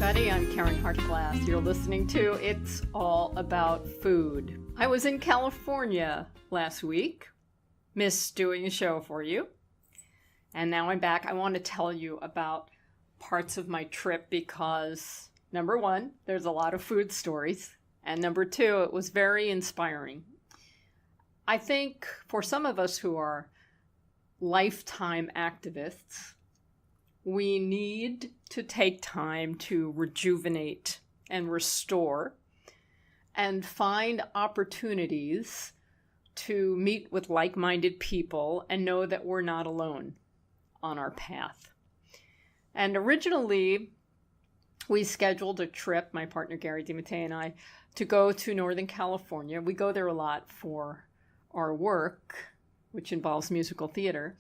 everybody. I'm Caryn Hartglass. You're listening to It's All About Food. I was in California last week. Missed doing a show for you. And now I'm back. I want to tell you about parts of my trip because, number one, there's a lot of food stories. And number two, it was very inspiring. I think for some of us who are lifetime activists, we need to take time to rejuvenate and restore and find opportunities to meet with like-minded people and know that we're not alone on our path. And originally, we scheduled a trip, my partner Gary DiMattei and I, to go to Northern California. We go there a lot for our work, which involves musical theater.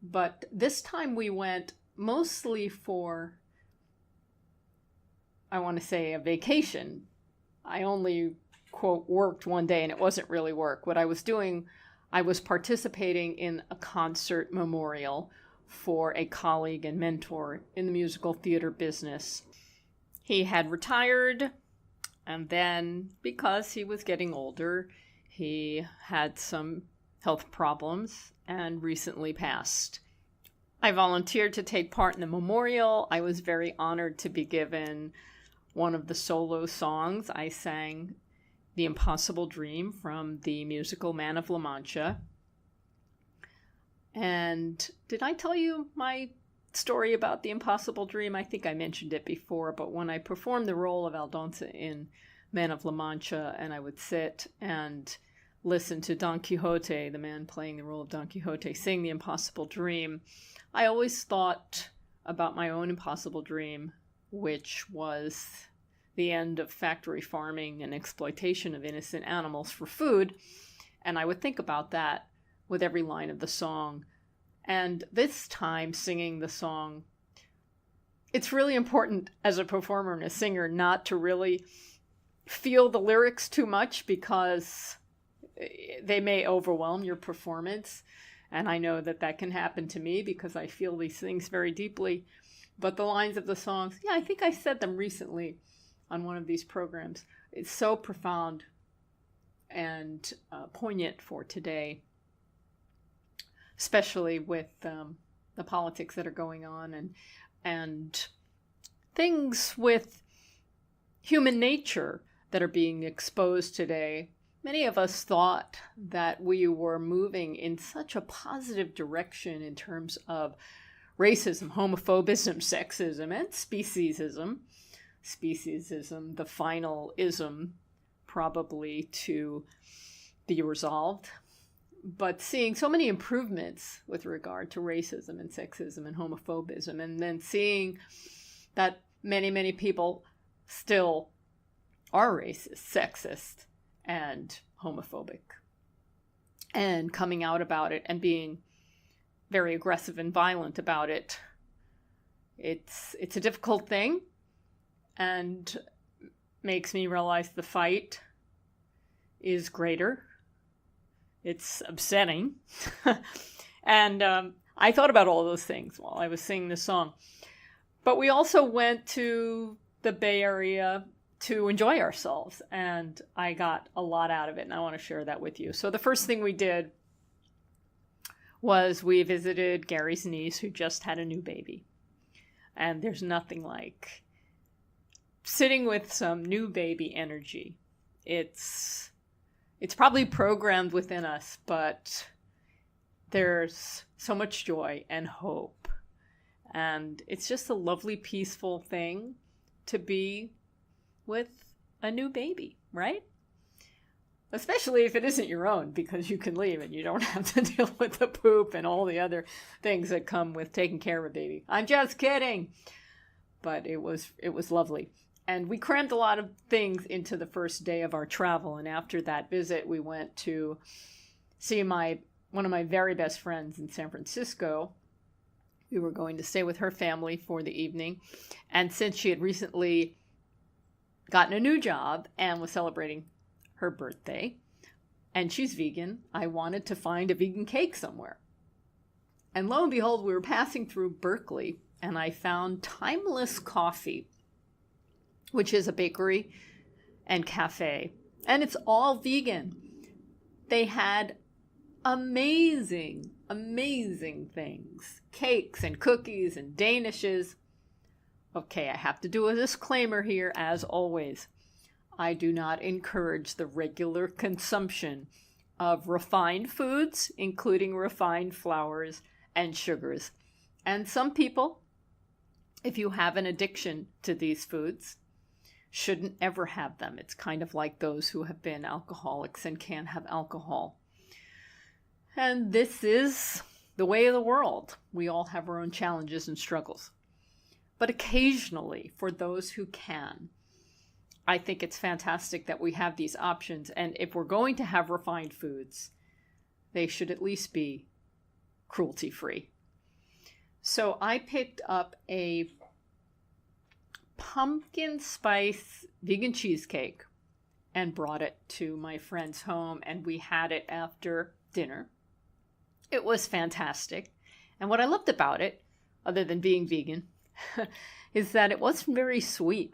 But this time we went mostly for, I want to say, a vacation. I only, quote, worked one day, and it wasn't really work. What I was doing, I was participating in a concert memorial for a colleague and mentor in the musical theater business. He had retired, and then because he was getting older, he had some health problems and recently passed. I volunteered to take part in the memorial. I was very honored to be given one of the solo songs. I sang The Impossible Dream from the musical Man of La Mancha. And did I tell you my story about The Impossible Dream? I think I mentioned it before, but when I performed the role of Aldonza in Man of La Mancha, and I would sit and listen to Don Quixote, the man playing the role of Don Quixote, sing The Impossible Dream, I always thought about my own impossible dream, which was the end of factory farming and exploitation of innocent animals for food. And I would think about that with every line of the song. And this time, singing the song, it's really important as a performer and a singer not to really feel the lyrics too much because they may overwhelm your performance. And I know that that can happen to me because I feel these things very deeply. But the lines of the songs, I think I said them recently on one of these programs. It's so profound and poignant for today, especially with the politics that are going on and things with human nature that are being exposed today. Many of us thought that we were moving in such a positive direction in terms of racism, homophobism, sexism, and speciesism. Speciesism, the final ism, probably to be resolved. But seeing so many improvements with regard to racism and sexism and homophobism, and then seeing that many, many people still are racist, sexist, and homophobic, and coming out about it and being very aggressive and violent about it. It's a difficult thing and makes me realize the fight is greater. It's upsetting. And I thought about all those things while I was singing the song. But we also went to the Bay Area to enjoy ourselves, and I got a lot out of it, and I want to share that with you. So the first thing we did was we visited Gary's niece, who just had a new baby. And there's nothing like sitting with some new baby energy. It's probably programmed within us, but there's so much joy and hope. And it's just a lovely, peaceful thing to be with a new baby, right? Especially if it isn't your own, because you can leave and you don't have to deal with the poop and all the other things that come with taking care of a baby. I'm just kidding. But it was lovely. And we crammed a lot of things into the first day of our travel. And after that visit, we went to see one of my very best friends in San Francisco. We were going to stay with her family for the evening. And since she had recently gotten a new job and was celebrating her birthday, and she's vegan, I wanted to find a vegan cake somewhere. And lo and behold, we were passing through Berkeley, and I found Timeless Coffee. which is a bakery and cafe. And it's all vegan. They had amazing, amazing things. Cakes and cookies and danishes. Okay, I have to do a disclaimer here, as always. I do not encourage the regular consumption of refined foods, including refined flours and sugars. And some people, if you have an addiction to these foods, shouldn't ever have them. It's kind of like those who have been alcoholics and can't have alcohol. And this is the way of the world. We all have our own challenges and struggles. But occasionally, for those who can, I think it's fantastic that we have these options. And if we're going to have refined foods, they should at least be cruelty-free. So I picked up a pumpkin spice vegan cheesecake and brought it to my friend's home, and we had it after dinner. It was fantastic. And what I loved about it, other than being vegan, is that it wasn't very sweet.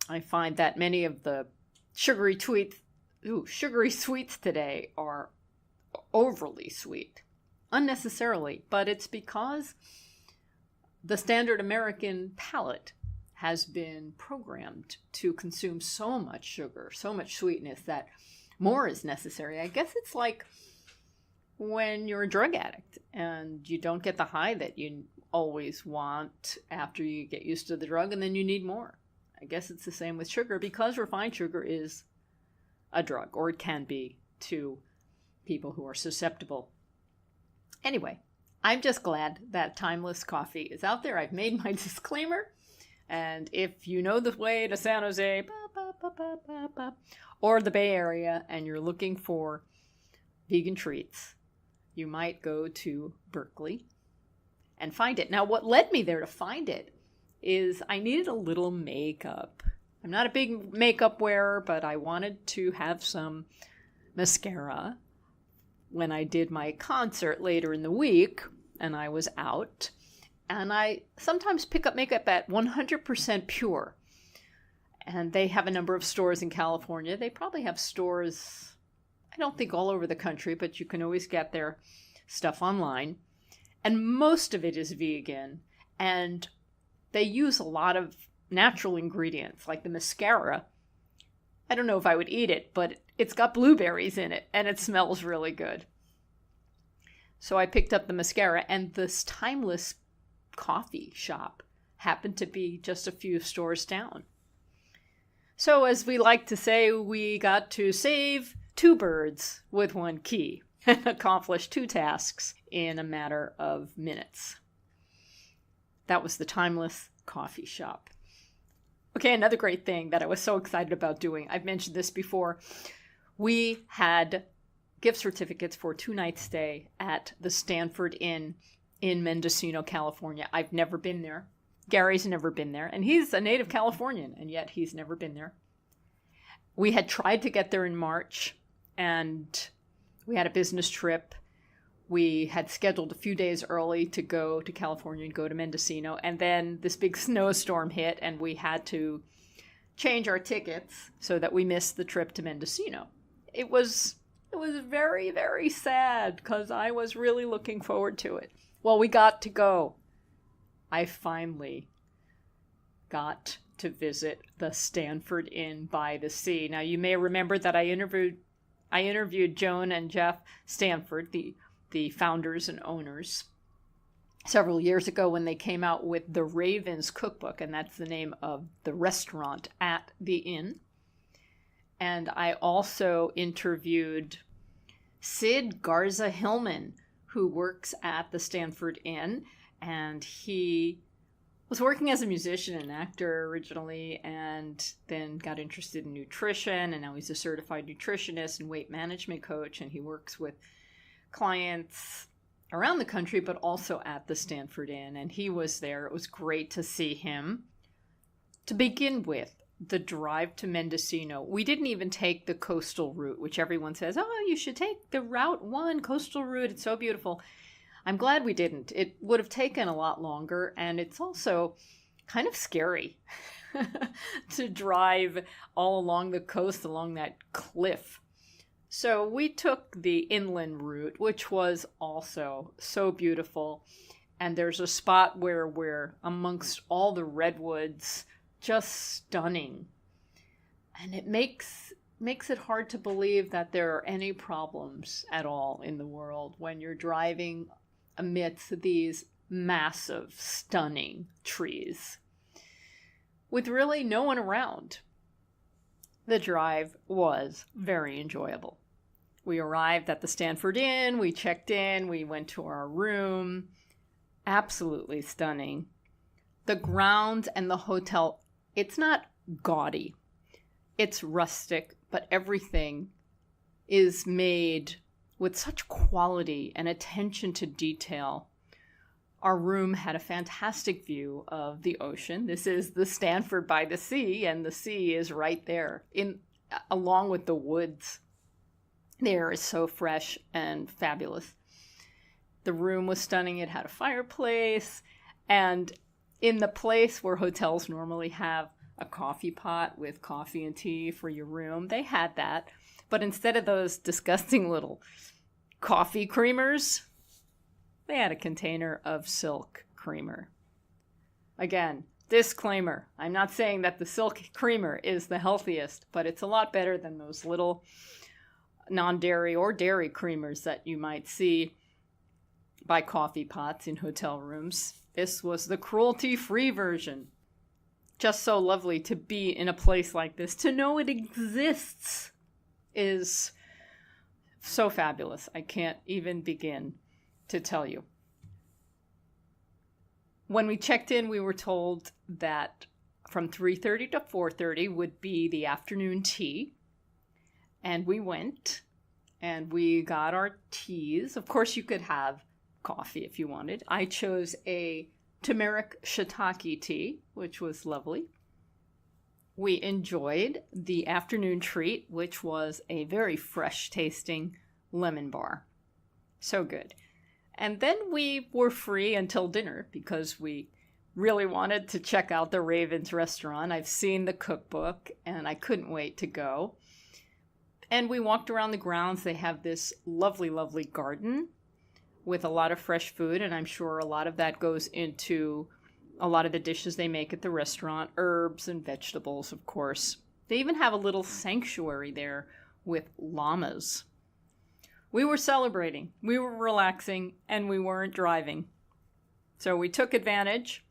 I find that many of the sugary sweets today are overly sweet, unnecessarily, but it's because the standard American palate has been programmed to consume so much sugar, so much sweetness, that more is necessary. I guess it's like when you're a drug addict and you don't get the high that you always want after you get used to the drug, and then you need more. I guess it's the same with sugar, because refined sugar is a drug, or it can be to people who are susceptible. Anyway, I'm just glad that Timeless Coffee is out there. I've made my disclaimer. And if you know the way to San Jose or the Bay Area and you're looking for vegan treats, you might go to Berkeley and find it. Now, what led me there to find it is I needed a little makeup. I'm not a big makeup wearer, but I wanted to have some mascara when I did my concert later in the week and I was out. And I sometimes pick up makeup at 100% Pure. And they have a number of stores in California. They probably have stores, I don't think all over the country, but you can always get their stuff online. And most of it is vegan. And they use a lot of natural ingredients, like the mascara. I don't know if I would eat it, but it's got blueberries in it, and it smells really good. So I picked up the mascara, and this Timeless Coffee shop happened to be just a few stores down. So as we like to say, we got to save two birds with one key and accomplish two tasks in a matter of minutes. That was the Timeless Coffee shop. Okay, another great thing that I was so excited about doing, I've mentioned this before, we had gift certificates for 2-night stay at the Stanford Inn in Mendocino, California. I've never been there. Gary's never been there, and he's a native Californian, and yet he's never been there. We had tried to get there in March, and we had a business trip. We had scheduled a few days early to go to California and go to Mendocino, and then this big snowstorm hit, and we had to change our tickets so that we missed the trip to Mendocino. It was very, very sad, because I was really looking forward to it. Well, we got to go. I finally got to visit the Stanford Inn by the Sea. Now, you may remember that I interviewed Joan and Jeff Stanford, the founders and owners, several years ago when they came out with the Ravens Cookbook, and that's the name of the restaurant at the inn. And I also interviewed Sid Garza-Hillman, who works at the Stanford Inn, and he was working as a musician and actor originally, and then got interested in nutrition, and now he's a certified nutritionist and weight management coach, and he works with clients around the country, but also at the Stanford Inn, and he was there. It was great to see him. To begin with, the drive to Mendocino, we didn't even take the coastal route, which everyone says, oh, you should take the Route 1 coastal route. It's so beautiful. I'm glad we didn't. It would have taken a lot longer, and it's also kind of scary. to drive all along the coast, along that cliff. So we took the inland route, which was also so beautiful. And there's a spot where we're amongst all the redwoods, just stunning. And it makes it hard to believe that there are any problems at all in the world when you're driving amidst these massive, stunning trees with really no one around. The drive was very enjoyable. We arrived at the Stanford Inn, we checked in, we went to our room. Absolutely stunning. The grounds and the hotel, it's not gaudy. It's rustic, but everything is made with such quality and attention to detail. Our room had a fantastic view of the ocean. This is the Stanford by the sea, and the sea is right there, along with the woods. The air is so fresh and fabulous. The room was stunning. It had a fireplace, and in the place where hotels normally have a coffee pot with coffee and tea for your room, they had that. But instead of those disgusting little coffee creamers, they had a container of silk creamer. Again, disclaimer, I'm not saying that the silk creamer is the healthiest, but it's a lot better than those little non-dairy or dairy creamers that you might see by coffee pots in hotel rooms. This was the cruelty-free version. Just so lovely to be in a place like this. To know it exists is so fabulous. I can't even begin to tell you. When we checked in, we were told that from 3:30 to 4:30 would be the afternoon tea. And we went and we got our teas. Of course, you could have coffee if you wanted. I chose a turmeric shiitake tea, which was lovely. We enjoyed the afternoon treat, which was a very fresh tasting lemon bar. So good. And then we were free until dinner because we really wanted to check out the Ravens restaurant. I've seen the cookbook and I couldn't wait to go. And we walked around the grounds. They have this lovely, lovely garden with a lot of fresh food, and I'm sure a lot of that goes into a lot of the dishes they make at the restaurant, herbs and vegetables, of course. They even have a little sanctuary there with llamas. We were celebrating, we were relaxing, and we weren't driving. So we took advantage,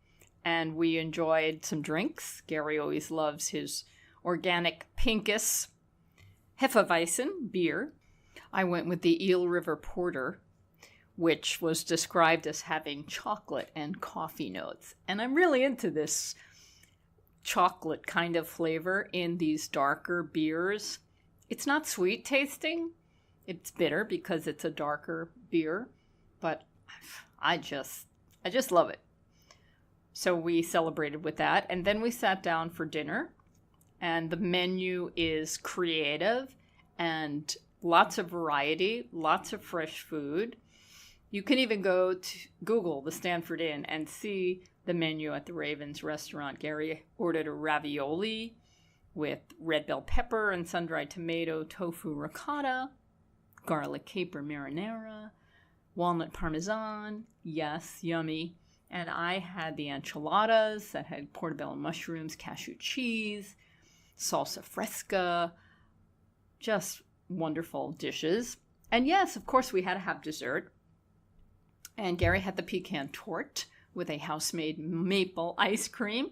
and we enjoyed some drinks. Gary always loves his organic Pinkus Hefeweizen beer. I went with the Eel River Porter, which was described as having chocolate and coffee notes. And I'm really into this chocolate kind of flavor in these darker beers. It's not sweet tasting. It's bitter because it's a darker beer, but I just love it. So we celebrated with that, and then we sat down for dinner, and the menu is creative and lots of variety, lots of fresh food. You can even go to Google the Stanford Inn and see the menu at the Ravens restaurant. Gary ordered a ravioli with red bell pepper and sun-dried tomato, tofu ricotta, garlic caper marinara, walnut parmesan. Yes, yummy. And I had the enchiladas that had portobello mushrooms, cashew cheese, salsa fresca. Just wonderful dishes. And yes, of course, we had to have dessert. And Gary had the pecan torte with a house-made maple ice cream.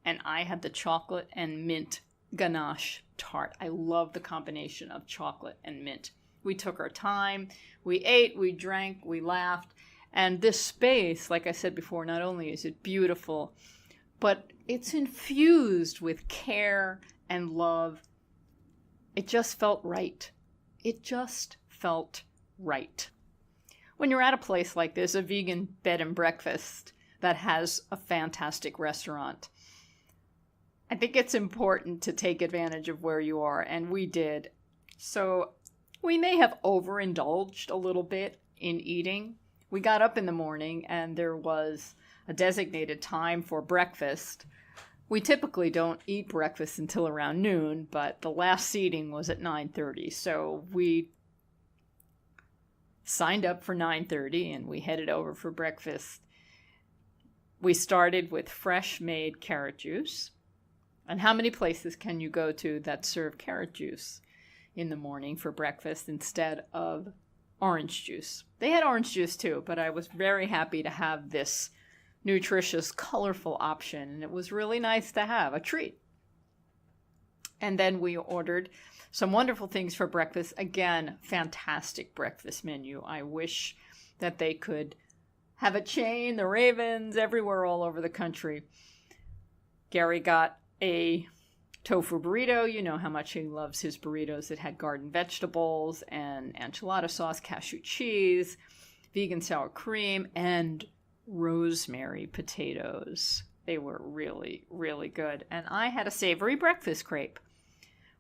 And I had the chocolate and mint ganache tart. I love the combination of chocolate and mint. We took our time. We ate, we drank, we laughed. And this space, like I said before, not only is it beautiful, but it's infused with care and love. It just felt right. It just felt right. When you're at a place like this, a vegan bed and breakfast that has a fantastic restaurant, I think it's important to take advantage of where you are, and we did. So we may have overindulged a little bit in eating. We got up in the morning and there was a designated time for breakfast, We typically don't eat breakfast until around noon, but the last seating was at 9:30, so we signed up for 9:30 and we headed over for breakfast. We started with fresh made carrot juice. And how many places can you go to that serve carrot juice in the morning for breakfast instead of orange juice? They had orange juice too, but I was very happy to have this nutritious, colorful option, and it was really nice to have, a treat. And then we ordered some wonderful things for breakfast. Again, fantastic breakfast menu. I wish that they could have a chain, the Ravens, everywhere all over the country. Gary got a tofu burrito. You know how much he loves his burritos. It had garden vegetables and enchilada sauce, cashew cheese, vegan sour cream, and rosemary potatoes. They were really, really good. And I had a savory breakfast crepe.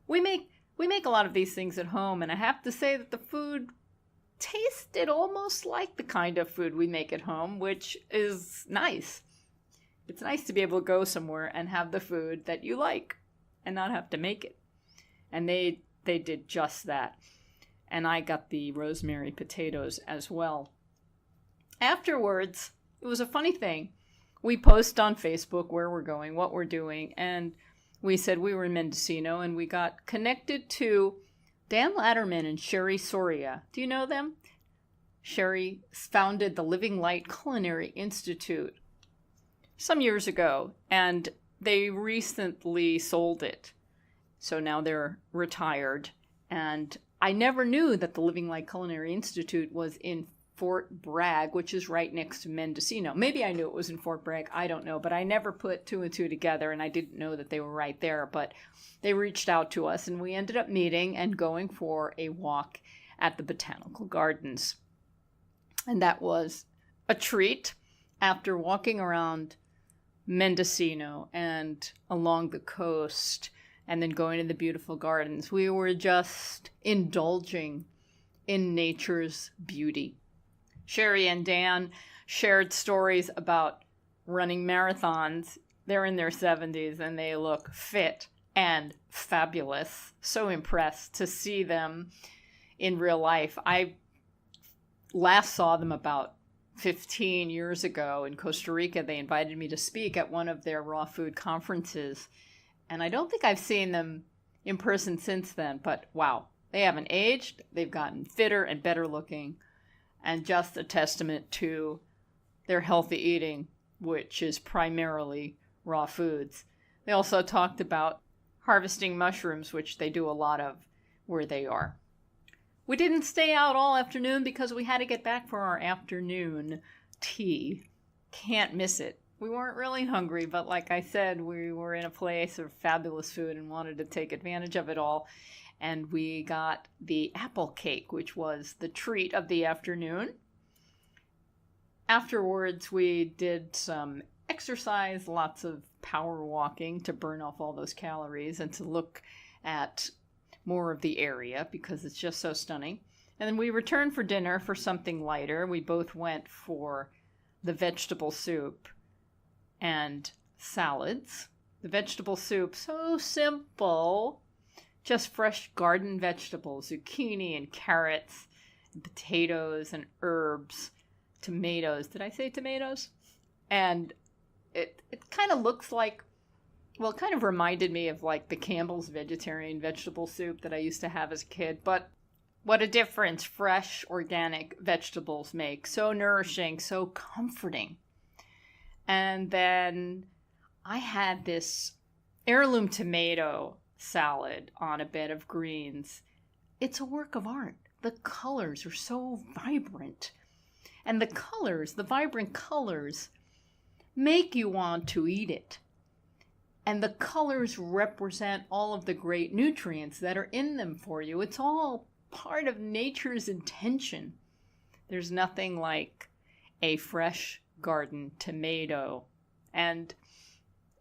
We make a lot of these things at home, and I have to say that the food tasted almost like the kind of food we make at home, which is nice. It's nice to be able to go somewhere and have the food that you like and not have to make it. And they did just that. And I got the rosemary potatoes as well. Afterwards, it was a funny thing. We post on Facebook where we're going, what we're doing, and we said we were in Mendocino, and we got connected to Dan Latterman and Sherry Soria. Do you know them? Sherry founded the Living Light Culinary Institute some years ago, and they recently sold it. So now they're retired. And I never knew that the Living Light Culinary Institute was in Fort Bragg, which is right next to Mendocino. Maybe I knew it was in Fort Bragg. I don't know. But I never put two and two together, and I didn't know that they were right there. But they reached out to us, and we ended up meeting and going for a walk at the Botanical Gardens. And that was a treat. After walking around Mendocino and along the coast and then going to the beautiful gardens, we were just indulging in nature's beauty. Sherry and Dan shared stories about running marathons. They're in their 70s and they look fit and fabulous. So impressed to see them in real life. I last saw them about 15 years ago in Costa Rica. They invited me to speak at one of their raw food conferences. And I don't think I've seen them in person since then, but wow, they haven't aged. They've gotten fitter and better looking, and just a testament to their healthy eating, which is primarily raw foods. They also talked about harvesting mushrooms, which they do a lot of where they are. We didn't stay out all afternoon because we had to get back for our afternoon tea. Can't miss it. We weren't really hungry, but like I said, we were in a place of fabulous food and wanted to take advantage of it all. And we got the apple cake, which was the treat of the afternoon. Afterwards, we did some exercise, lots of power walking to burn off all those calories and to look at more of the area because it's just so stunning. And then we returned for dinner for something lighter. We both went for the vegetable soup and salads. The vegetable soup, so simple, just fresh garden vegetables, zucchini and carrots, and potatoes and herbs, tomatoes. Did I say tomatoes? And it kind of looks like, well, it kind of reminded me of like the Campbell's vegetarian vegetable soup that I used to have as a kid. But what a difference fresh, organic vegetables make. So nourishing, so comforting. And then I had this heirloom tomato salad on a bed of greens. It's a work of art. The colors are so vibrant. And the colors, the vibrant colors, make you want to eat it. And the colors represent all of the great nutrients that are in them for you. It's all part of nature's intention. There's nothing like a fresh garden tomato. And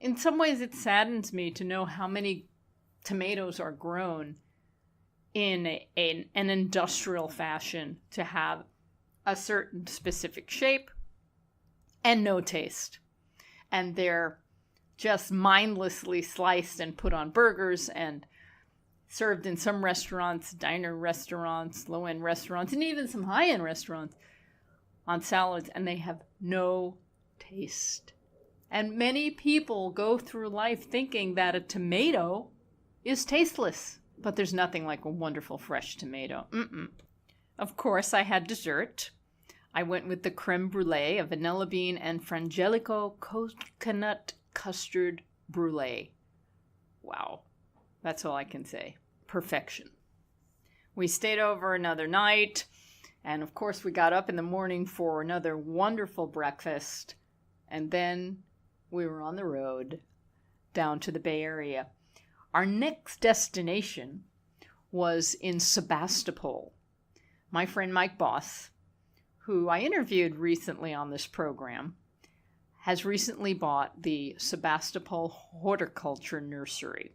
in some ways it saddens me to know how many tomatoes are grown in an industrial fashion to have a certain specific shape and no taste. And they're just mindlessly sliced and put on burgers and served in some restaurants, diner restaurants, low-end restaurants, and even some high-end restaurants on salads, and they have no taste. And many people go through life thinking that a tomato is tasteless, but there's nothing like a wonderful fresh tomato. Of course, I had dessert. I went with the creme brulee, a vanilla bean and frangelico coconut custard brulee. Wow. That's all I can say. Perfection. We stayed over another night, and of course we got up in the morning for another wonderful breakfast, and then we were on the road down to the Bay Area. Our next destination was in Sebastopol. My friend Mike Boss, who I interviewed recently on this program, has recently bought the Sebastopol Horticulture Nursery.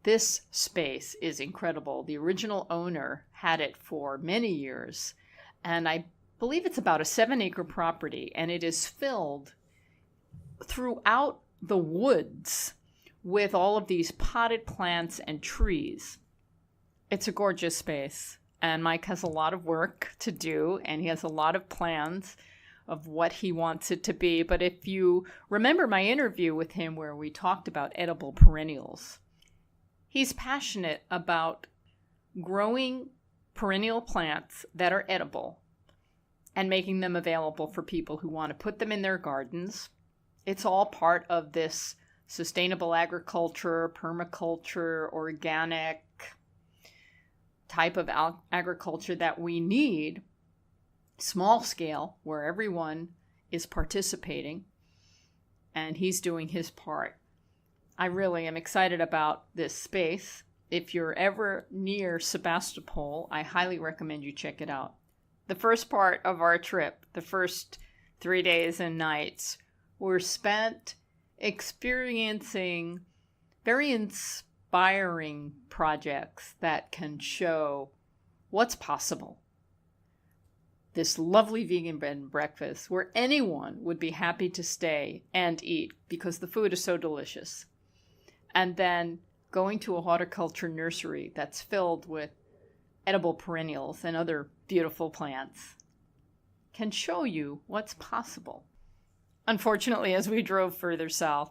This space is incredible. The original owner had it for many years, and I believe it's about a 7-acre property, and it is filled throughout the woods with all of these potted plants and trees. It's a gorgeous space, and Mike has a lot of work to do, and he has a lot of plans of what he wants it to be. But if you remember my interview with him where we talked about edible perennials, he's passionate about growing perennial plants that are edible and making them available for people who want to put them in their gardens. It's all part of this sustainable agriculture, permaculture, organic type of agriculture that we need, small scale, where everyone is participating, and he's doing his part. I really am excited about this space. If you're ever near Sebastopol, I highly recommend you check it out. The first part of our trip, the first 3 days and nights, were spent experiencing very inspiring projects that can show what's possible. This lovely vegan bed and breakfast where anyone would be happy to stay and eat because the food is so delicious. And then going to a horticulture nursery that's filled with edible perennials and other beautiful plants can show you what's possible. Unfortunately, as we drove further south,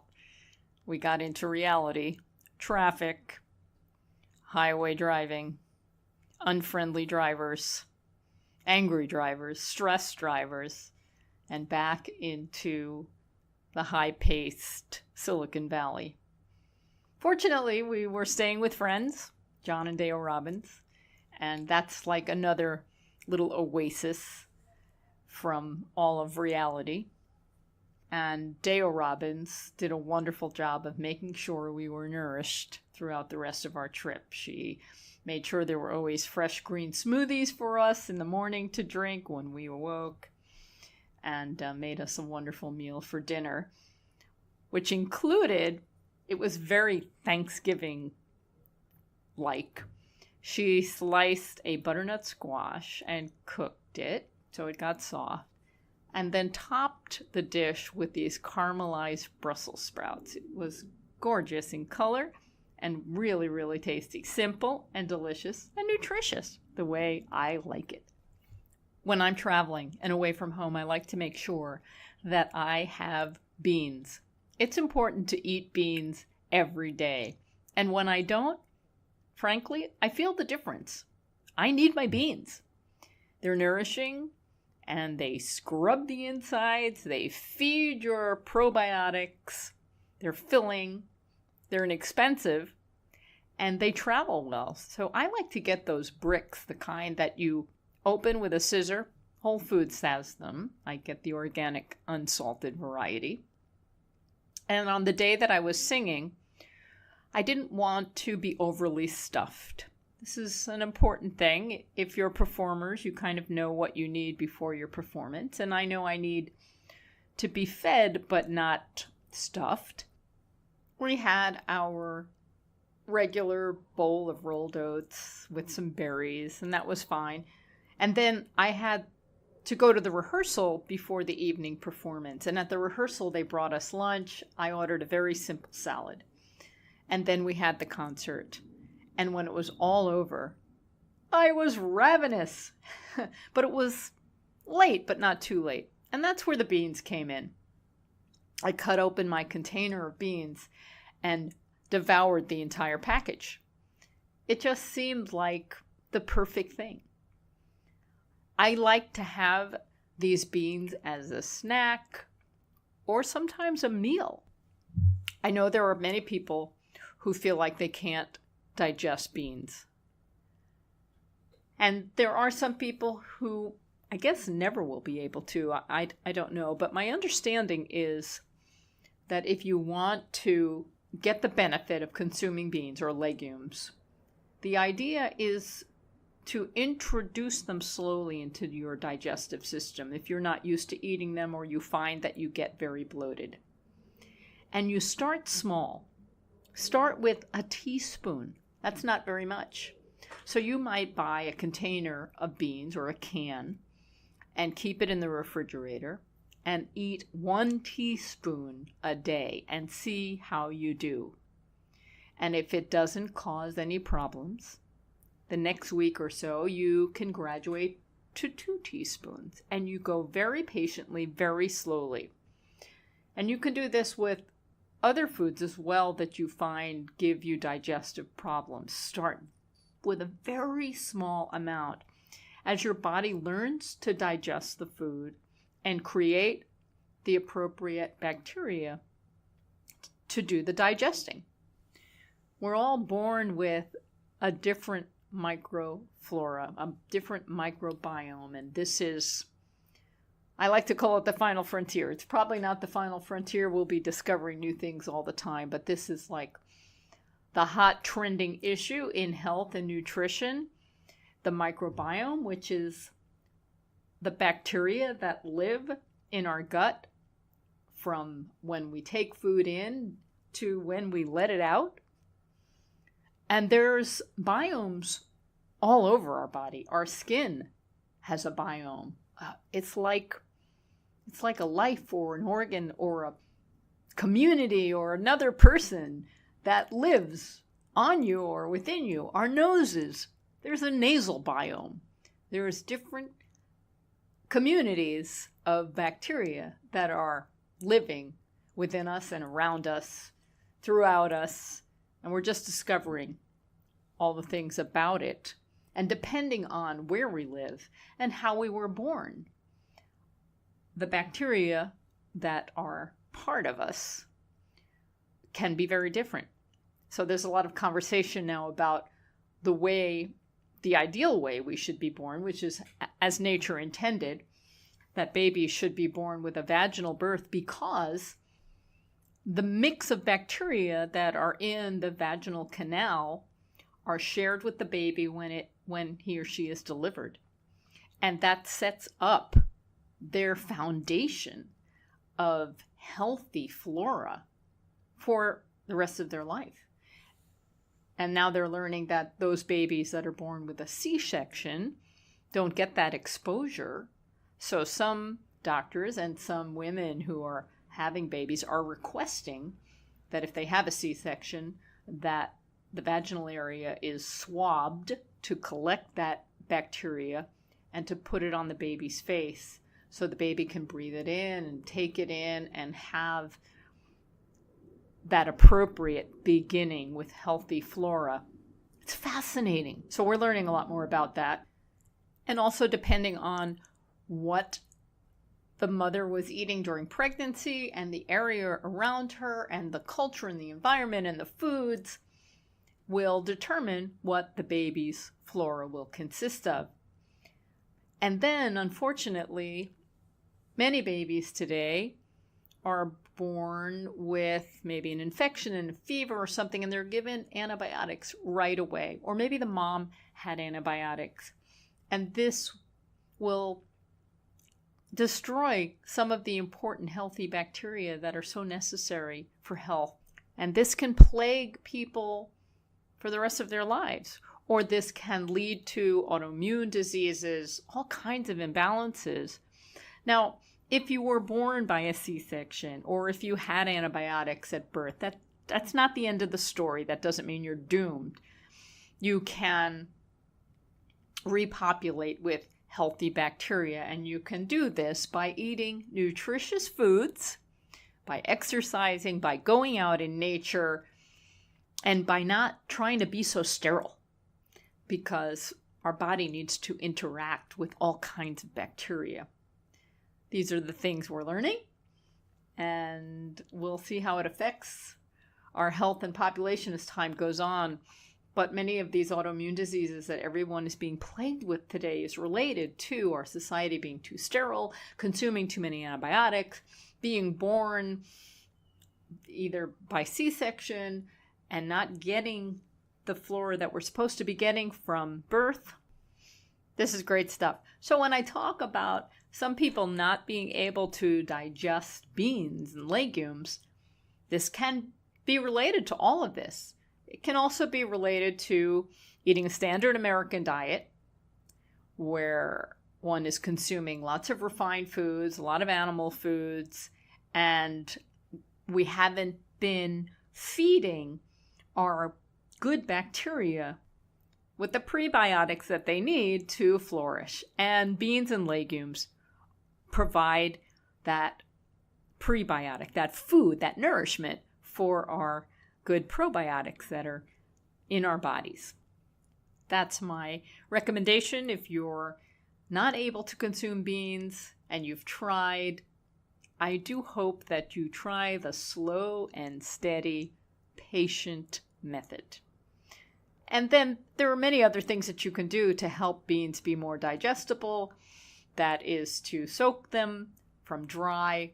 we got into reality, traffic, highway driving, unfriendly drivers, angry drivers, stressed drivers, and back into the high-paced Silicon Valley. Fortunately, we were staying with friends, John and Dale Robbins, and that's like another little oasis from all of reality. And Dale Robbins did a wonderful job of making sure we were nourished throughout the rest of our trip. She made sure there were always fresh green smoothies for us in the morning to drink when we awoke, and made us a wonderful meal for dinner, which included, it was very Thanksgiving-like. She sliced a butternut squash and cooked it so it got soft, and then topped the dish with these caramelized Brussels sprouts. It was gorgeous in color and really, really tasty. Simple and delicious and nutritious, the way I like it. When I'm traveling and away from home, I like to make sure that I have beans. It's important to eat beans every day. And when I don't, frankly, I feel the difference. I need my beans. They're nourishing, and they scrub the insides, they feed your probiotics, they're filling, they're inexpensive, and they travel well. So I like to get those bricks, the kind that you open with a scissor. Whole Foods has them. I get the organic, unsalted variety. And on the day that I was singing, I didn't want to be overly stuffed. This is an important thing. If you're performers, you kind of know what you need before your performance. And I know I need to be fed, but not stuffed. We had our regular bowl of rolled oats with some berries, and that was fine. And then I had to go to the rehearsal before the evening performance. And at the rehearsal, they brought us lunch. I ordered a very simple salad. And then we had the concert. And when it was all over, I was ravenous. But it was late, but not too late. And that's where the beans came in. I cut open my container of beans and devoured the entire package. It just seemed like the perfect thing. I like to have these beans as a snack or sometimes a meal. I know there are many people who feel like they can't digest beans. And there are some people who I guess never will be able to. I don't know. But my understanding is that if you want to get the benefit of consuming beans or legumes, the idea is to introduce them slowly into your digestive system if you're not used to eating them or you find that you get very bloated. And you start small. Start with a teaspoon. That's not very much. So you might buy a container of beans or a can and keep it in the refrigerator and eat 1 teaspoon a day and see how you do. And if it doesn't cause any problems, the next week or so, you can graduate to 2 teaspoons. And you go very patiently, very slowly. And you can do this with other foods as well that you find give you digestive problems. Start with a very small amount. As your body learns to digest the food and create the appropriate bacteria to do the digesting. We're all born with a different microflora, a different microbiome, and this is, I like to call it the final frontier. It's probably not the final frontier. We'll be discovering new things all the time, but this is like the hot trending issue in health and nutrition. The microbiome, which is the bacteria that live in our gut from when we take food in to when we let it out. And there's biomes all over our body. Our skin has a biome. It's like a life or an organ or a community or another person that lives on you or within you. Our noses, there's a nasal biome. There's different communities of bacteria that are living within us and around us, throughout us, and we're just discovering all the things about it. And depending on where we live and how we were born, the bacteria that are part of us can be very different. So there's a lot of conversation now about the ideal way we should be born, which is as nature intended, that babies should be born with a vaginal birth because the mix of bacteria that are in the vaginal canal are shared with the baby when he or she is delivered. And that sets up their foundation of healthy flora for the rest of their life. And now they're learning that those babies that are born with a C-section don't get that exposure. So some doctors and some women who are having babies are requesting that if they have a C-section, that the vaginal area is swabbed to collect that bacteria and to put it on the baby's face so the baby can breathe it in and take it in and have that appropriate beginning with healthy flora. It's fascinating. So we're learning a lot more about that. And also depending on what the mother was eating during pregnancy and the area around her and the culture and the environment and the foods will determine what the baby's flora will consist of. And then, unfortunately, many babies today are born with maybe an infection and a fever or something, and they're given antibiotics right away. Or maybe the mom had antibiotics. And this will destroy some of the important healthy bacteria that are so necessary for health. And this can plague people for the rest of their lives. or this can lead to autoimmune diseases, all kinds of imbalances. Now, if you were born by a C-section or if you had antibiotics at birth, that's not the end of the story. That doesn't mean you're doomed. You can repopulate with healthy bacteria, and you can do this by eating nutritious foods, by exercising, by going out in nature, and by not trying to be so sterile, because our body needs to interact with all kinds of bacteria. These are the things we're learning, and we'll see how it affects our health and population as time goes on. But many of these autoimmune diseases that everyone is being plagued with today is related to our society being too sterile, consuming too many antibiotics, being born either by C-section and not getting the flora that we're supposed to be getting from birth. This is great stuff. So when I talk about some people not being able to digest beans and legumes, this can be related to all of this. It can also be related to eating a standard American diet where one is consuming lots of refined foods, a lot of animal foods, and we haven't been feeding our good bacteria with the prebiotics that they need to flourish. And beans and legumes provide that prebiotic, that food, that nourishment for our good probiotics that are in our bodies. That's my recommendation. If you're not able to consume beans and you've tried, I do hope that you try the slow and steady, patient method. And then there are many other things that you can do to help beans be more digestible. That is to soak them from dry.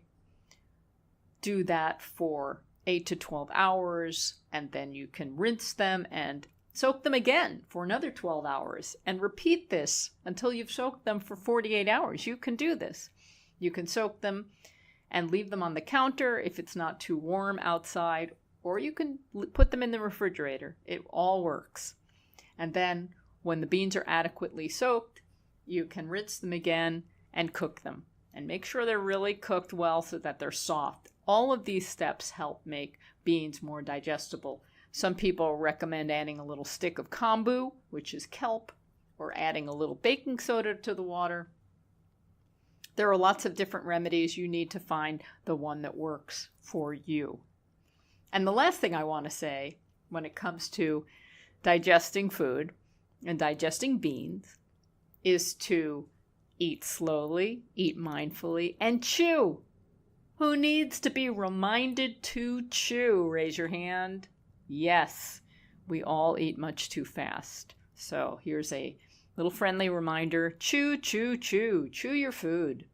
Do that for 8 to 12 hours, and then you can rinse them and soak them again for another 12 hours and repeat this until you've soaked them for 48 hours. You can do this. You can soak them and leave them on the counter if it's not too warm outside, or you can put them in the refrigerator. It all works. And then when the beans are adequately soaked, you can rinse them again and cook them. And make sure they're really cooked well so that they're soft. All of these steps help make beans more digestible. Some people recommend adding a little stick of kombu, which is kelp, or adding a little baking soda to the water. There are lots of different remedies. You need to find the one that works for you. And the last thing I want to say when it comes to digesting food and digesting beans is to eat slowly, eat mindfully, and chew. Who needs to be reminded to chew? Raise your hand. Yes, we all eat much too fast. So here's a little friendly reminder. Chew, chew, chew. Chew your food.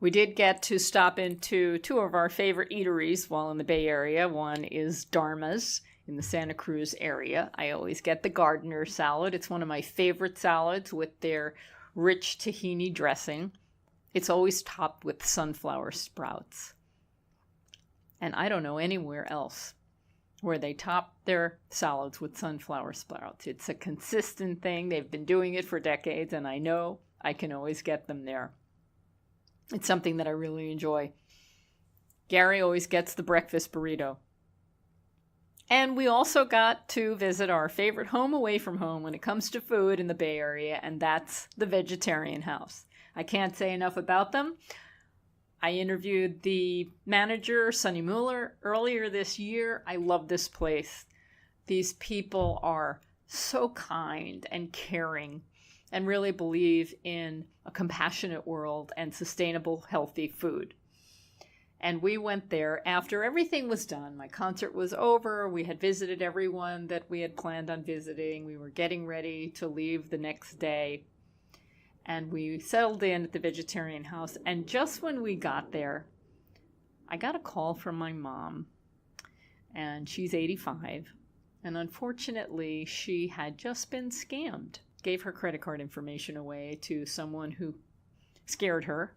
We did get to stop into two of our favorite eateries while in the Bay Area. One is Dharma's in the Santa Cruz area. I always get the gardener salad. It's one of my favorite salads with their rich tahini dressing. It's always topped with sunflower sprouts. And I don't know anywhere else where they top their salads with sunflower sprouts. It's a consistent thing. They've been doing it for decades, and I know I can always get them there. It's something that I really enjoy. Gary always gets the breakfast burrito. And we also got to visit our favorite home away from home when it comes to food in the Bay Area, and that's the Vegetarian House. I can't say enough about them. I interviewed the manager, Sonny Mueller, earlier this year. I love this place. These people are so kind and caring and really believe in a compassionate world and sustainable, healthy food. And we went there after everything was done. My concert was over. We had visited everyone that we had planned on visiting. We were getting ready to leave the next day. And we settled in at the Vegetarian House. And just when we got there, I got a call from my mom. And she's 85. And unfortunately, she had just been scammed. Gave her credit card information away to someone who scared her.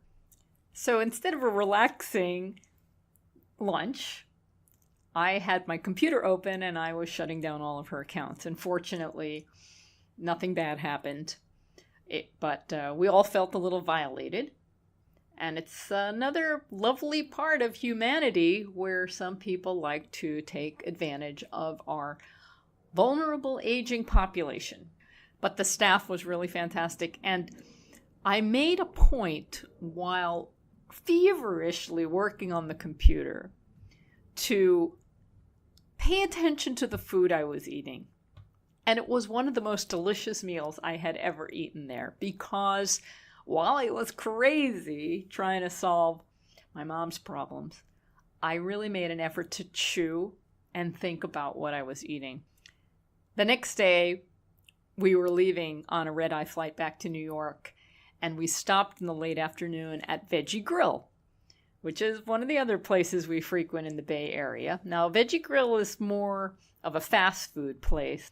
So instead of a relaxing lunch, I had my computer open and I was shutting down all of her accounts. And fortunately, Nothing bad happened. But we all felt a little violated. And it's another lovely part of humanity where some people like to take advantage of our vulnerable aging population. But the staff was really fantastic. And I made a point while feverishly working on the computer to pay attention to the food I was eating. And it was one of the most delicious meals I had ever eaten there, because while I was crazy trying to solve my mom's problems, I really made an effort to chew and think about what I was eating. The next day, we were leaving on a red-eye flight back to New York, and we stopped in the late afternoon at Veggie Grill, which is one of the other places we frequent in the Bay Area. Now, Veggie Grill is more of a fast food place,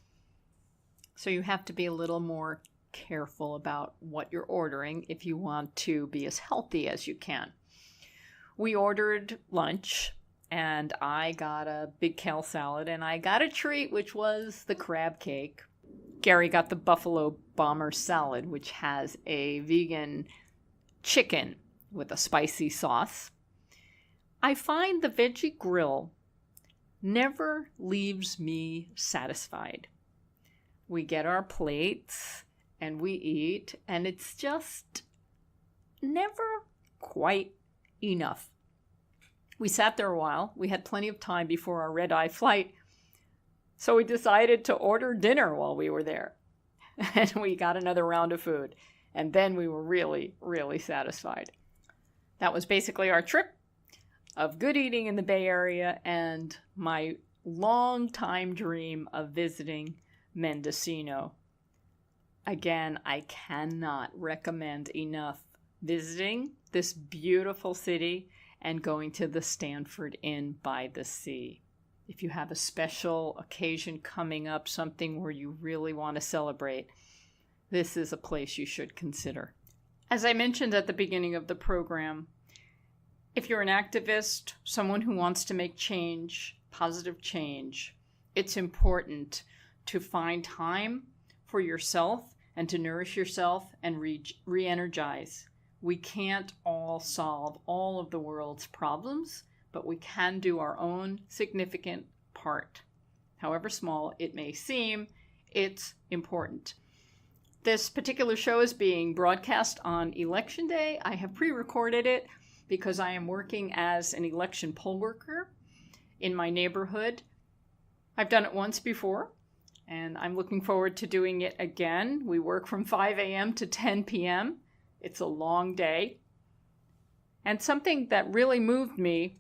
so you have to be a little more careful about what you're ordering if you want to be as healthy as you can. We ordered lunch, and I got a big kale salad, and I got a treat, which was the crab cake. Gary got the buffalo bomber salad, which has a vegan chicken with a spicy sauce. I find the Veggie Grill never leaves me satisfied. We get our plates and we eat, and it's just never quite enough. We sat there a while. We had plenty of time before our red-eye flight, so we decided to order dinner while we were there. And we got another round of food, and then we were really, really satisfied. That was basically our trip of good eating in the Bay Area and my long-time dream of visiting Mendocino. Again, I cannot recommend enough visiting this beautiful city and going to the Stanford Inn by the sea. If you have a special occasion coming up, something where you really want to celebrate, this is a place you should consider. As I mentioned at the beginning of the program, if you're an activist, someone who wants to make change, positive change, it's important to find time for yourself and to nourish yourself and re-energize. We can't all solve all of the world's problems, but we can do our own significant part. However small it may seem, it's important. This particular show is being broadcast on Election Day. I have pre-recorded it because I am working as an election poll worker in my neighborhood. I've done it once before, and I'm looking forward to doing it again. We work from 5 a.m. to 10 p.m. It's a long day. And something that really moved me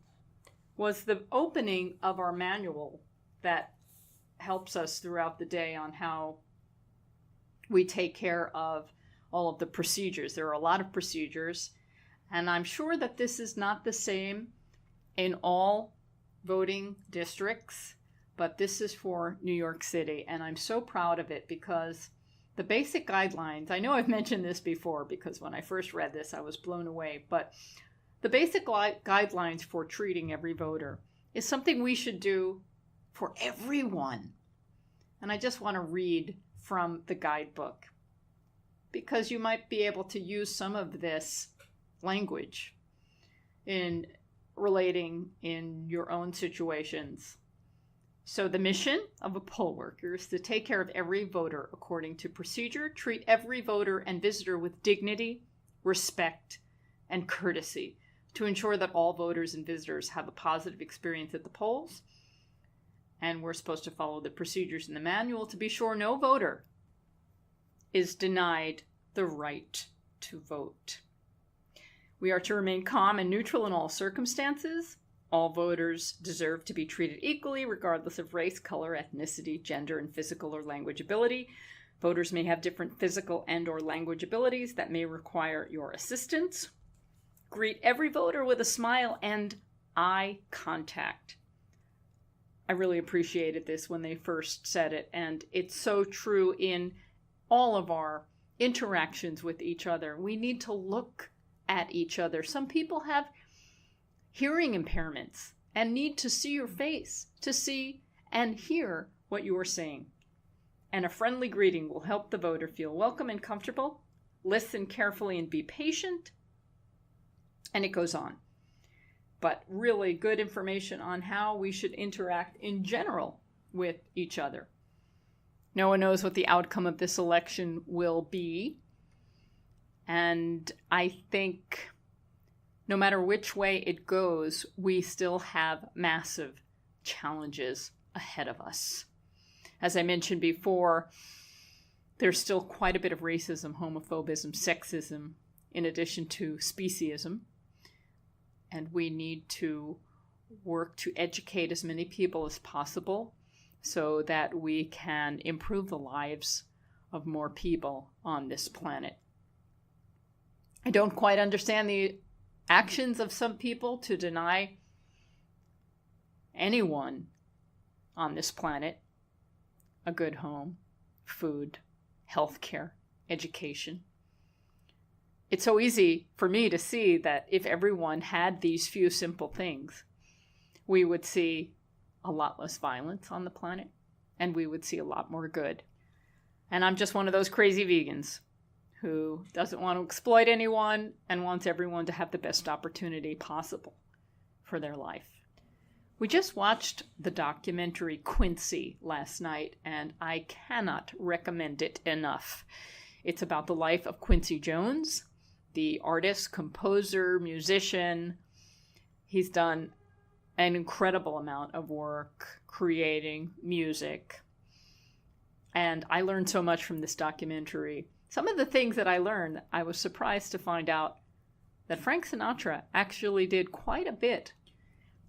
was the opening of our manual that helps us throughout the day on how we take care of all of the procedures. There are a lot of procedures, and I'm sure that this is not the same in all voting districts, but this is for New York City, and I'm so proud of it because the basic guidelines, I know I've mentioned this before because when I first read this, I was blown away, but the basic guidelines for treating every voter is something we should do for everyone. And I just want to read from the guidebook because you might be able to use some of this language in relating in your own situations. So the mission of a poll worker is to take care of every voter according to procedure, treat every voter and visitor with dignity, respect, and courtesy to ensure that all voters and visitors have a positive experience at the polls. And we're supposed to follow the procedures in the manual to be sure no voter is denied the right to vote. We are to remain calm and neutral in all circumstances. All voters deserve to be treated equally, regardless of race, color, ethnicity, gender, and physical or language ability. Voters may have different physical and/or language abilities that may require your assistance. Greet every voter with a smile and eye contact. I really appreciated this when they first said it, and it's so true in all of our interactions with each other. We need to look at each other. Some people have hearing impairments and need to see your face, to see and hear what you are saying. and a friendly greeting will help the voter feel welcome and comfortable. Listen carefully and be patient. And it goes on. But really good information on how we should interact in general with each other. No one knows what the outcome of this election will be. And I think no matter which way it goes, we still have massive challenges ahead of us. As I mentioned before, there's still quite a bit of racism, homophobism, sexism, in addition to speciesism. And we need to work to educate as many people as possible so that we can improve the lives of more people on this planet. I don't quite understand the actions of some people to deny anyone on this planet a good home, food, healthcare, education. It's so easy for me to see that if everyone had these few simple things, we would see a lot less violence on the planet, and we would see a lot more good. And I'm just one of those crazy vegans who doesn't want to exploit anyone and wants everyone to have the best opportunity possible for their life. We just watched the documentary Quincy last night, and I cannot recommend it enough. It's about the life of Quincy Jones, the artist, composer, musician. He's done an incredible amount of work creating music. And I learned so much from this documentary. Some of the things that I learned, I was surprised to find out that Frank Sinatra actually did quite a bit.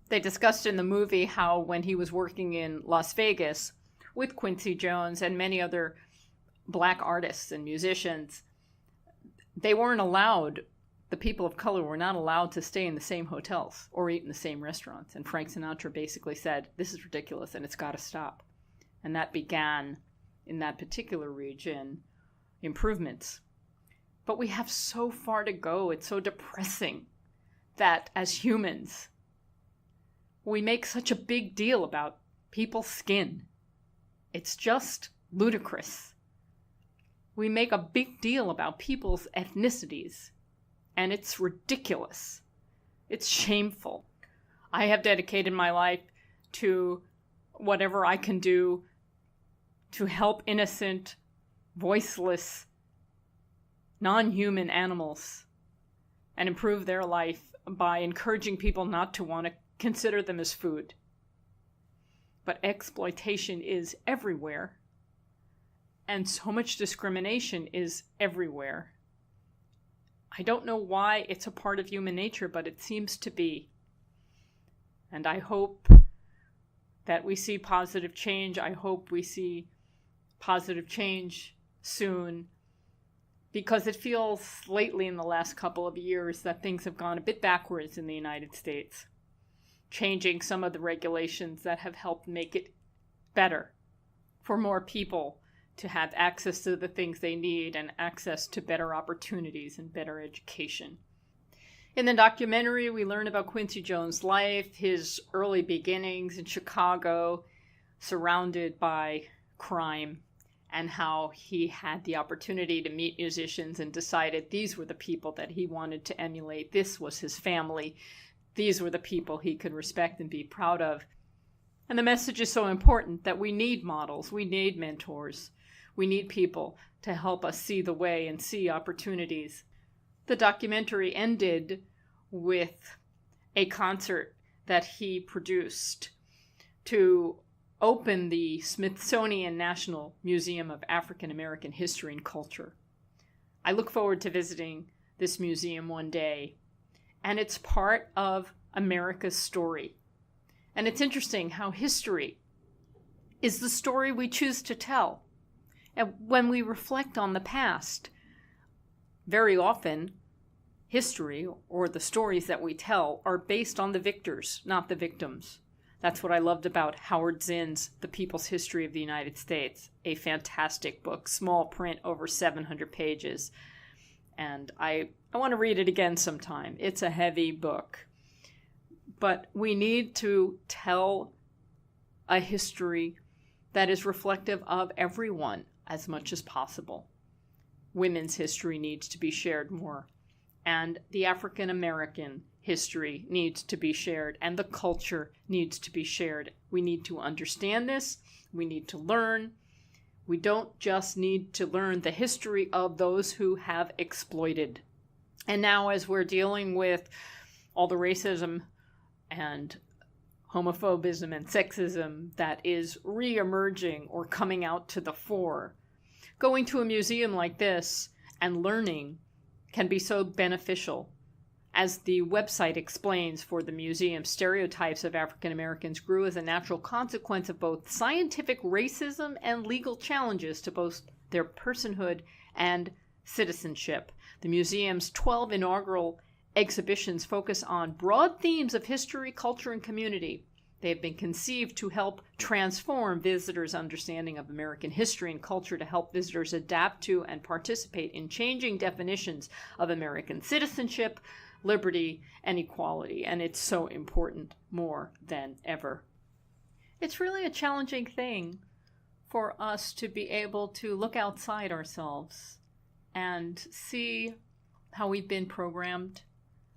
They discussed in the movie how when he was working in Las Vegas with Quincy Jones and many other Black artists and musicians, they weren't allowed, the people of color were not allowed to stay in the same hotels or eat in the same restaurants. And Frank Sinatra basically said, this is ridiculous and it's got to stop. And that began, in that particular region, improvements. But we have so far to go. It's so depressing that as humans, we make such a big deal about people's skin. It's just ludicrous. We make a big deal about people's ethnicities, and it's ridiculous. It's shameful. I have dedicated my life to whatever I can do to help innocent, voiceless, non-human animals and improve their life by encouraging people not to want to consider them as food. But exploitation is everywhere, and so much discrimination is everywhere. I don't know why it's a part of human nature, but it seems to be. And I hope that we see positive change. I hope we see positive change soon, because it feels lately in the last couple of years that things have gone a bit backwards in the United States, changing some of the regulations that have helped make it better for more people to have access to the things they need and access to better opportunities and better education. In the documentary, we learn about Quincy Jones' life, his early beginnings in Chicago, surrounded by crime, and how he had the opportunity to meet musicians and decided these were the people that he wanted to emulate. This was his family. These were the people he could respect and be proud of. And the message is so important that we need models, we need mentors, we need people to help us see the way and see opportunities. The documentary ended with a concert that he produced to open the Smithsonian National Museum of African American History and Culture. I look forward to visiting this museum one day, and it's part of America's story. And it's interesting how history is the story we choose to tell. And when we reflect on the past, very often history or the stories that we tell are based on the victors, not the victims. That's what I loved about Howard Zinn's The People's History of the United States, a fantastic book, small print, over 700 pages. And I want to read it again sometime. It's a heavy book. But we need to tell a history that is reflective of everyone as much as possible. Women's history needs to be shared more, and the African American history needs to be shared, and the culture needs to be shared. We need to understand this. We need to learn. We don't just need to learn the history of those who have exploited. And now, as we're dealing with all the racism and homophobism and sexism that is re-emerging or coming out to the fore, going to a museum like this and learning can be so beneficial. As the website explains for the museum, stereotypes of African Americans grew as a natural consequence of both scientific racism and legal challenges to both their personhood and citizenship. The museum's 12 inaugural exhibitions focus on broad themes of history, culture, and community. They have been conceived to help transform visitors' understanding of American history and culture, to help visitors adapt to and participate in changing definitions of American citizenship, liberty, and equality. And it's so important more than ever. It's really a challenging thing for us to be able to look outside ourselves and see how we've been programmed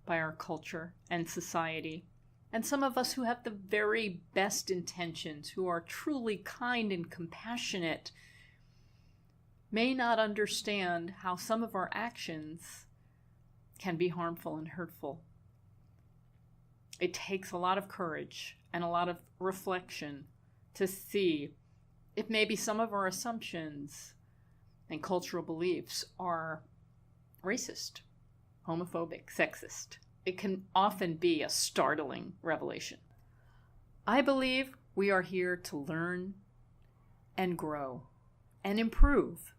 by our culture and society. And some of us who have the very best intentions, who are truly kind and compassionate, may not understand how some of our actions can be harmful and hurtful. It takes a lot of courage and a lot of reflection to see if maybe some of our assumptions and cultural beliefs are racist, homophobic, sexist. It can often be a startling revelation. I believe we are here to learn and grow and improve.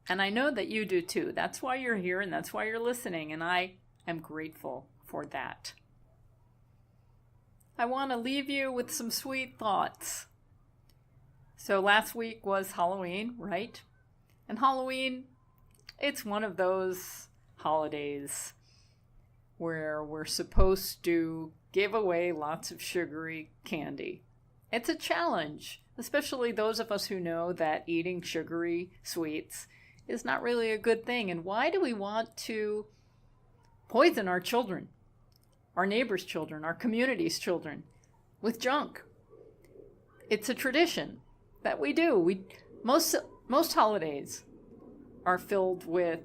And I know that you do too. That's why you're here and that's why you're listening. And I am grateful for that. I want to leave you with some sweet thoughts. So last week was Halloween, right? And Halloween, it's one of those holidays where we're supposed to give away lots of sugary candy. It's a challenge, especially those of us who know that eating sugary sweets is not really a good thing. And why do we want to poison our children, our neighbors' children, our community's children with junk? It's a tradition that we do. Most holidays are filled with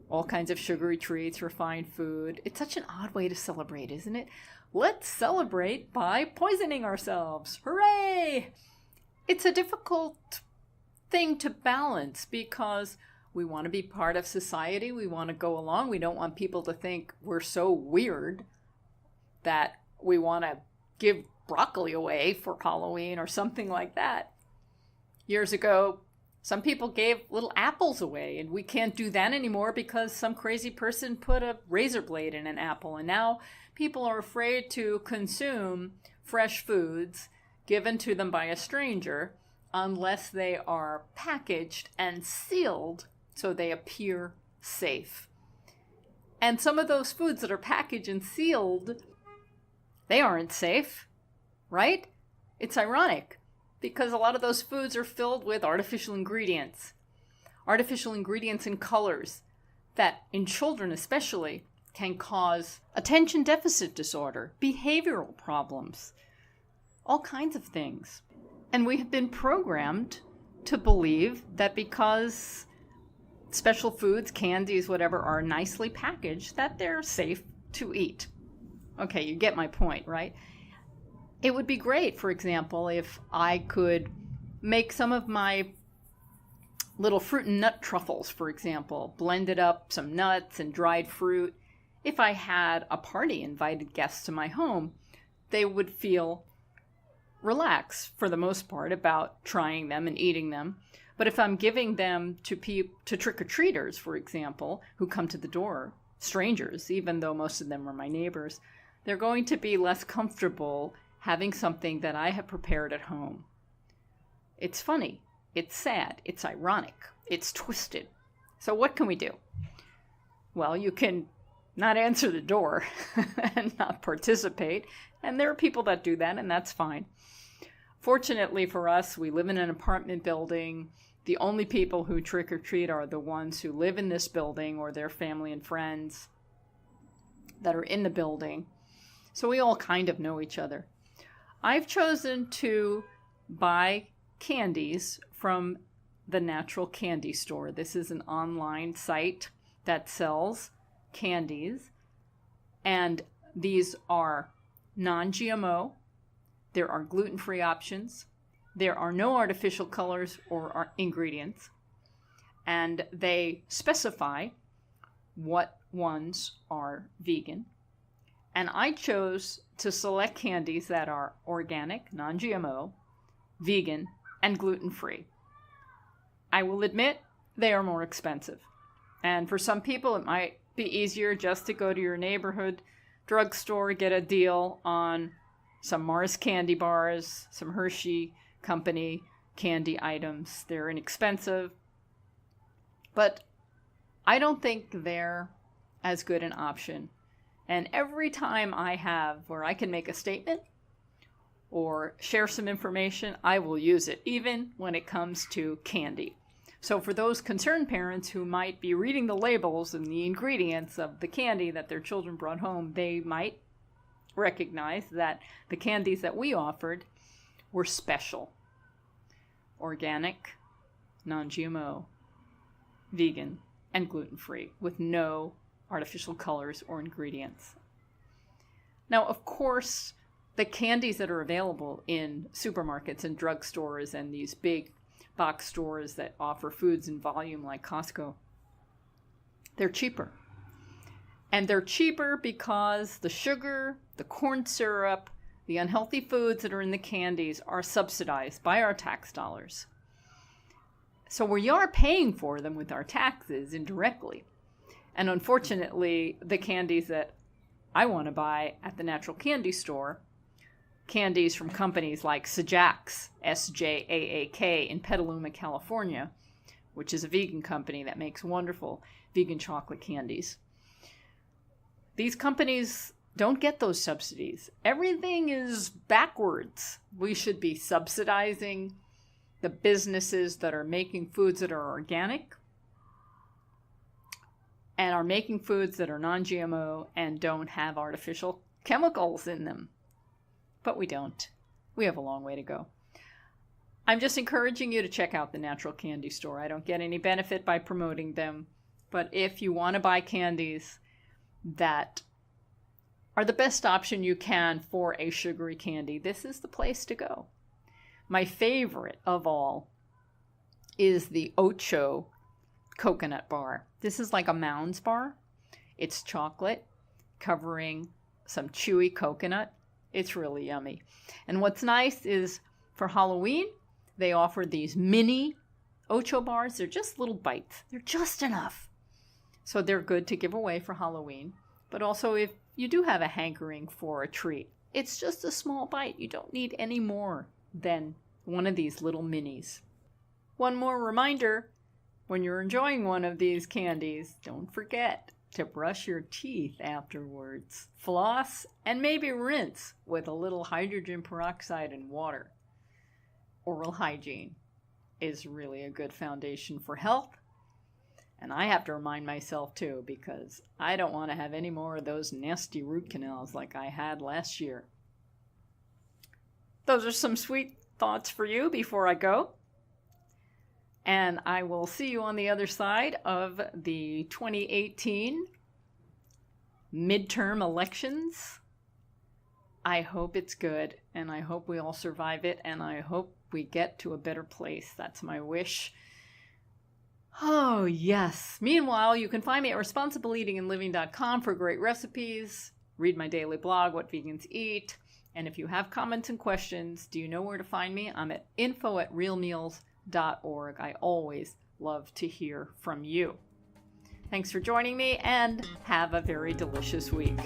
all kinds of sugary treats, refined food. It's such an odd way to celebrate, isn't it? Let's celebrate by poisoning ourselves. Hooray! It's a difficult thing to balance because we want to be part of society. We want to go along. We don't want people to think we're so weird that we want to give broccoli away for Halloween or something like that. Years ago, some people gave little apples away, and we can't do that anymore because some crazy person put a razor blade in an apple. And now people are afraid to consume fresh foods given to them by a stranger unless they are packaged and sealed so they appear safe. And some of those foods that are packaged and sealed, they aren't safe, right? It's ironic, because a lot of those foods are filled with artificial ingredients and colors that, in children especially, can cause attention deficit disorder, behavioral problems, all kinds of things. And we have been programmed to believe that because special foods, candies, whatever, are nicely packaged, that they're safe to eat. Okay, you get my point, right? It would be great, for example, if I could make some of my little fruit and nut truffles, for example, blended up some nuts and dried fruit. If I had a party, invited guests to my home, they would feel relaxed, for the most part, about trying them and eating them. But if I'm giving them to trick-or-treaters, for example, who come to the door, strangers, even though most of them are my neighbors, they're going to be less comfortable having something that I have prepared at home. It's funny, it's sad, it's ironic, it's twisted. So what can we do? Well, you can not answer the door and not participate, and there are people that do that, and that's fine. Fortunately for us, we live in an apartment building. The only people who trick or treat are the ones who live in this building or their family and friends that are in the building. So we all kind of know each other. I've chosen to buy candies from the Natural Candy Store. This is an online site that sells candies, and these are non-GMO. There are gluten-free options. There are no artificial colors or ingredients, and they specify what ones are vegan. And I chose to select candies that are organic, non-GMO, vegan, and gluten-free. I will admit they are more expensive. And for some people, it might be easier just to go to your neighborhood drugstore, get a deal on some Mars candy bars, some Hershey Company candy items. They're inexpensive, but I don't think they're as good an option. And every time I have where I can make a statement or share some information, I will use it, even when it comes to candy. So for those concerned parents who might be reading the labels and the ingredients of the candy that their children brought home, they might recognize that the candies that we offered were special. Organic, non-GMO, vegan, and gluten-free, with no artificial colors or ingredients. Now, of course, the candies that are available in supermarkets and drugstores and these big box stores that offer foods in volume like Costco, they're cheaper. And they're cheaper because the sugar, the corn syrup, the unhealthy foods that are in the candies are subsidized by our tax dollars. So we are paying for them with our taxes indirectly. And unfortunately, the candies that I want to buy at the Natural Candy Store, candies from companies like Sajax, S-J-A-A-K, in Petaluma, California, which is a vegan company that makes wonderful vegan chocolate candies. These companies don't get those subsidies. Everything is backwards. We should be subsidizing the businesses that are making foods that are organic and are making foods that are non-GMO and don't have artificial chemicals in them. But we don't. We have a long way to go. I'm just encouraging you to check out the Natural Candy Store. I don't get any benefit by promoting them, but if you want to buy candies that are the best option you can for a sugary candy, this is the place to go. My favorite of all is the Ocho coconut bar. This is like a Mounds bar. It's chocolate covering some chewy coconut. It's really yummy. And what's nice is for Halloween, they offer these mini Ocho bars. They're just little bites. They're just enough. So they're good to give away for Halloween. But also if you do have a hankering for a treat, it's just a small bite. You don't need any more than one of these little minis. One more reminder, when you're enjoying one of these candies, don't forget to brush your teeth afterwards. Floss and maybe rinse with a little hydrogen peroxide and water. Oral hygiene is really a good foundation for health. And I have to remind myself too, because I don't want to have any more of those nasty root canals like I had last year. Those are some sweet thoughts for you before I go. And I will see you on the other side of the 2018 midterm elections. I hope it's good, and I hope we all survive it, and I hope we get to a better place. That's my wish. Oh, yes. Meanwhile, you can find me at responsibleeatingandliving.com for great recipes. Read my daily blog, What Vegans Eat. And if you have comments and questions, do you know where to find me? I'm at info@realmeals.org. I always love to hear from you. Thanks for joining me, and have a very delicious week.